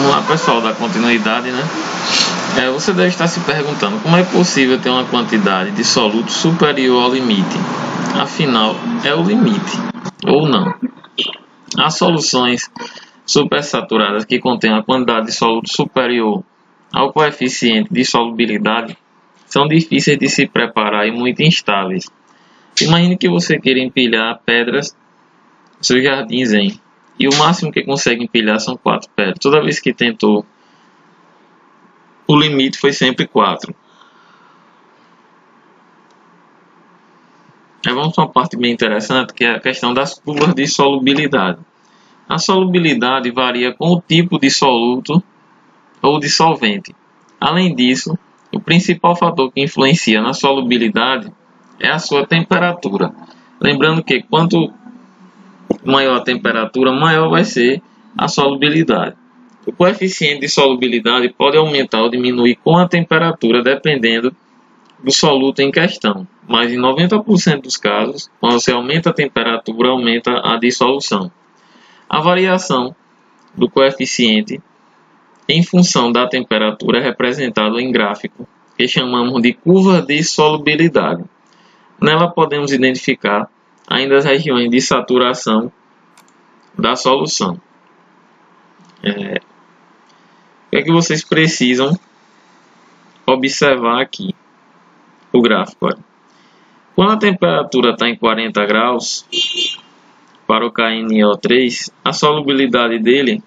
Vamos lá, pessoal, dar continuidade, né? Você deve estar se perguntando como é possível ter uma quantidade de soluto superior ao limite. Afinal, é o limite, ou não? As soluções supersaturadas que contêm uma quantidade de soluto superior ao coeficiente de solubilidade são difíceis de se preparar e muito instáveis. Imagine que você queira empilhar pedras no seu jardim zen, e o máximo que consegue empilhar são 4 pedras. Toda vez que tentou, o limite foi sempre 4. Aí vamos para uma parte bem interessante, que é a questão das curvas de solubilidade. A solubilidade varia com o tipo de soluto ou de solvente. Além disso, o principal fator que influencia na solubilidade é a sua temperatura. Lembrando que quanto maior a temperatura, maior vai ser a solubilidade. O coeficiente de solubilidade pode aumentar ou diminuir com a temperatura, dependendo do soluto em questão. Mas em 90% dos casos, quando você aumenta a temperatura, aumenta a dissolução. A variação do coeficiente em função da temperatura é representada em gráfico, que chamamos de curva de solubilidade. Nela podemos identificar ainda as regiões de saturação da solução. O que é que vocês precisam observar aqui? O gráfico. Olha. Quando a temperatura está em 40 graus, para o KNO3, a solubilidade dele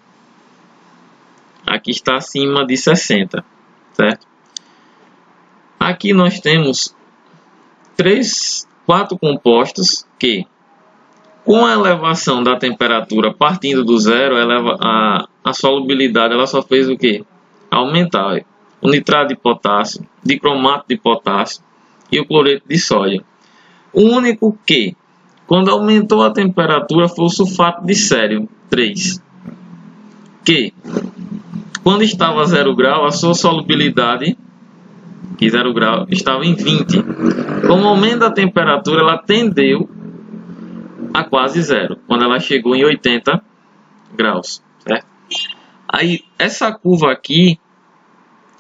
aqui está acima de 60, certo? Aqui nós temos 4 compostos que, com a elevação da temperatura partindo do zero, a solubilidade ela só fez o quê? Aumentar. O nitrato de potássio, dicromato de potássio e o cloreto de sódio. O único que, quando aumentou a temperatura, foi o sulfato de cério 3, que, quando estava a 0 grau, a sua solubilidade, que 0 grau, estava em 20. Com o aumento da temperatura, ela tendeu a quase zero, quando ela chegou em 80 graus, certo? Aí, essa curva aqui,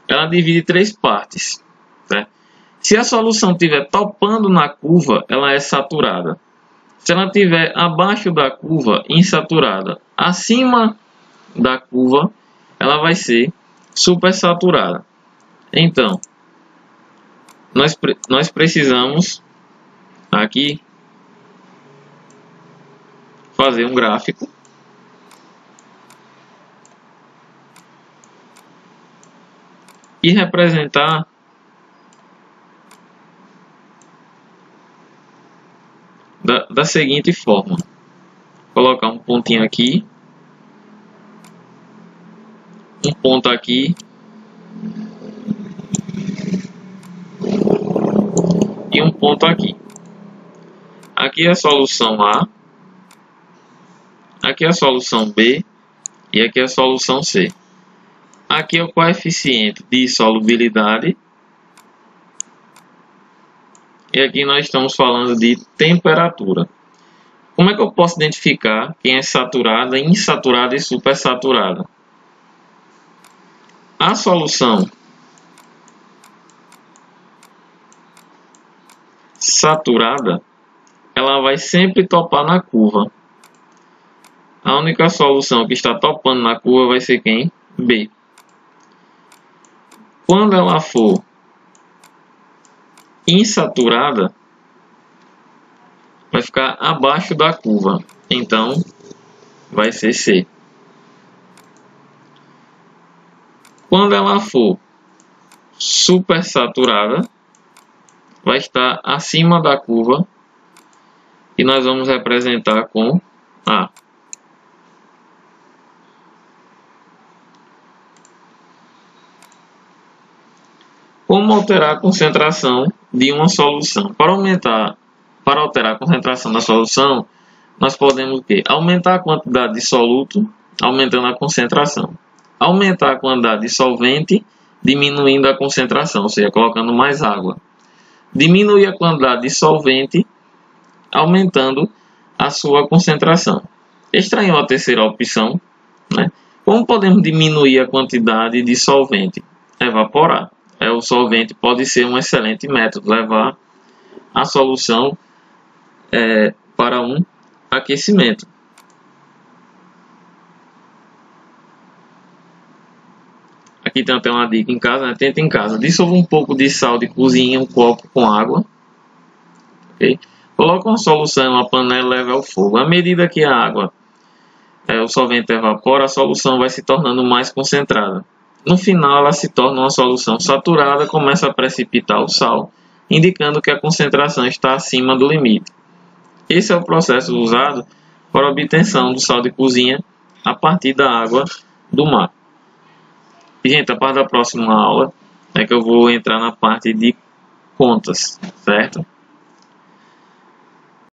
ela divide em 3 partes, certo? Se a solução estiver topando na curva, ela é saturada. Se ela estiver abaixo da curva, insaturada. Acima da curva, ela vai ser supersaturada. Então, nós precisamos aqui fazer um gráfico e representar da seguinte forma. Vou colocar um pontinho aqui, um ponto aqui e um ponto aqui. Aqui é a solução A, aqui é a solução B e aqui é a solução C. Aqui é o coeficiente de solubilidade e aqui nós estamos falando de temperatura. Como é que eu posso identificar quem é saturada, insaturada e supersaturada? A solução saturada, ela vai sempre topar na curva. A única solução que está topando na curva vai ser quem? B. Quando ela for insaturada, vai ficar abaixo da curva. Então, vai ser C. Quando ela for supersaturada, vai estar acima da curva e nós vamos representar com A. Como alterar a concentração de uma solução? Para alterar a concentração da solução, nós podemos o quê? Aumentar a quantidade de soluto, aumentando a concentração. Aumentar a quantidade de solvente, diminuindo a concentração, ou seja, colocando mais água. Diminuir a quantidade de solvente, aumentando a sua concentração. Estranhou a terceira opção, né? Como podemos diminuir a quantidade de solvente? Evaporar. O solvente pode ser um excelente método, levar a solução para um aquecimento. Aqui tem até uma dica em casa, né? Tenta em casa. Dissolva um pouco de sal de cozinha em um copo com água. Okay? Coloque uma solução em uma panela e leve ao fogo. À medida que a água, o solvente evapora, a solução vai se tornando mais concentrada. No final, ela se torna uma solução saturada, começa a precipitar o sal, indicando que a concentração está acima do limite. Esse é o processo usado para a obtenção do sal de cozinha a partir da água do mar. Gente, a parte da próxima aula é que eu vou entrar na parte de contas, certo?